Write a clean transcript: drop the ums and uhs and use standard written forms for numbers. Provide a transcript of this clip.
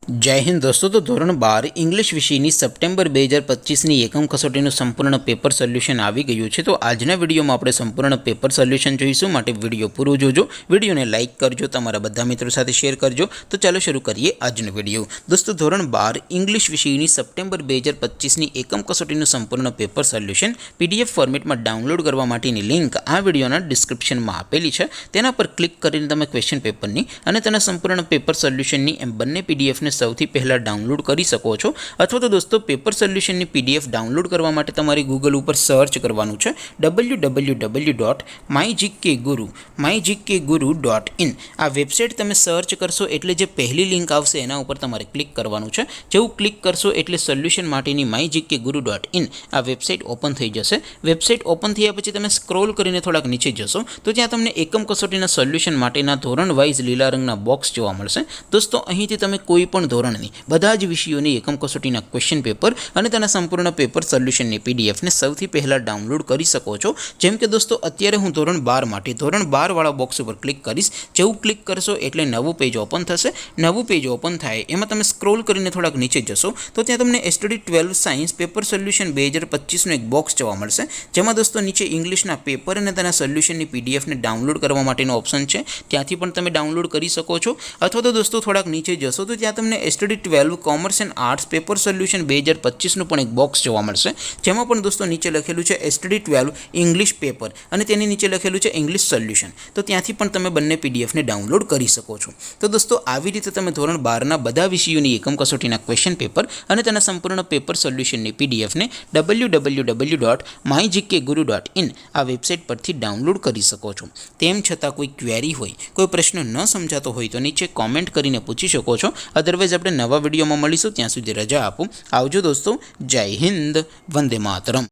जय हिंद दोस्तों। तो धोरण 12 इंग्लिश विषयની સપ્ટેમ્બર 2025ની એકમ કસોટીનું સંપૂર્ણ પેપર સોલ્યુશન આવી ગયું છે। તો આજના વિડીયોમાં આપણે સંપૂર્ણ પેપર સોલ્યુશન જોઈશું, માટે વિડીયો પૂરો જોજો, વિડીયોને લાઇક કરજો, તમારા બધા મિત્રો સાથે શેર કરજો। તો ચાલો શરૂ કરીએ આજનો વિડીયો। દોસ્તો ધોરણ 12 ઇંગ્લિશ વિષયની સપ્ટેમ્બર 2025ની એકમ કસોટીનું સંપૂર્ણ પેપર સોલ્યુશન પીડીએફ ફોર્મેટમાં ડાઉનલોડ કરવા માટેની લિંક આ વિડીયોના ડિસ્ક્રિપ્શનમાં આપેલી છે। તેના પર ક્લિક કરીને તમે ક્વેશ્ચન પેપરની અને તેના સંપૂર્ણ પેપર સોલ્યુશનની એમ બંને પીડીએફને સૌથી પહેલા ડાઉનલોડ કરી શકો છો। અથવા તો દોસ્તો પેપર સોલ્યુશનની પીડીએફ ડાઉનલોડ કરવા માટે તમારે ગૂગલ ઉપર સર્ચ કરવાનું છે www.mygkguru.in। આ વેબસાઇટ તમે સર્ચ કરશો એટલે જે પહેલી લિંક આવશે એના ઉપર તમારે ક્લિક કરવાનું છે। જેવું ક્લિક કરશો એટલે સોલ્યુશન માટેની mygkguru.in આ વેબસાઇટ ઓપન થઈ જશે। વેબસાઇટ ઓપન થયા પછી તમે સ્ક્રોલ કરીને થોડાક નીચે જશો તો ત્યાં તમને એકમ કસોટીના સોલ્યુશન માટેના ધોરણ વાઇઝ લીલા રંગના બોક્સ જોવા મળશે। દોસ્તો અહીંથી તમે કોઈ પણ ધોરણની બધા જ વિષયોની એકમ કસોટીના ક્વેશ્ચન પેપર અને તેના સંપૂર્ણ પેપર સોલ્યુશનની પીડીએફને સૌથી પહેલાં ડાઉનલોડ કરી શકો છો। જેમ કે દોસ્તો અત્યારે હું ધોરણ 12 માટે ધોરણ 12 વાળા બોક્સ ઉપર ક્લિક કરીશ। જેવું ક્લિક કરશો એટલે નવું પેજ ઓપન થશે। નવું પેજ ઓપન થાય એમાં તમે સ્ક્રોલ કરીને થોડાક નીચે જશો તો ત્યાં તમને STD 12 સાયન્સ પેપર સોલ્યુશન 2025નું એક બોક્સ જોવા મળશે, જેમાં દોસ્તો નીચે ઇંગ્લિશના પેપર અને તેના સોલ્યુશનની પીડીએફને ડાઉનલોડ કરવા માટેનો ઓપ્શન છે, ત્યાંથી પણ તમે ડાઉનલોડ કરી શકો છો। અથવા તો દોસ્તો થોડાક નીચે જશો તો ત્યાં તમને STD 12 commerce and arts paper solution 2025નું પણ એક બોક્સ જોવા મળશે, જેમાં પણ દોસ્તો નીચે લખેલું છે STD 12 ઇંગ્લિશ પેપર અને તેની નીચે લખેલું છે ઇંગ્લિશ સોલ્યુશન। તો ત્યાંથી પણ તમે બંને પીડીએફને ડાઉનલોડ કરી શકો છો। તો દોસ્તો આવી રીતે તમે ધોરણ 12ના બધા વિષયોની એકમ કસોટીના ક્વેશ્ચન પેપર અને તેના સંપૂર્ણ પેપર સોલ્યુશનની પીડીએફને www.mygkguru.in આ વેબસાઇટ પરથી ડાઉનલોડ કરી શકો છો। તેમ છતાં કોઈ ક્વેરી હોય, કોઈ પ્રશ્ન ન સમજાતો હોય તો નીચે કોમેન્ટ કરીને પૂછી શકો છો। અદરવાઇઝ આપણે નવા વિડીયોમાં મળીશું, ત્યાં સુધી રજા આપો। આવજો દોસ્તો, જય હિન્દ, વંદે માતરમ।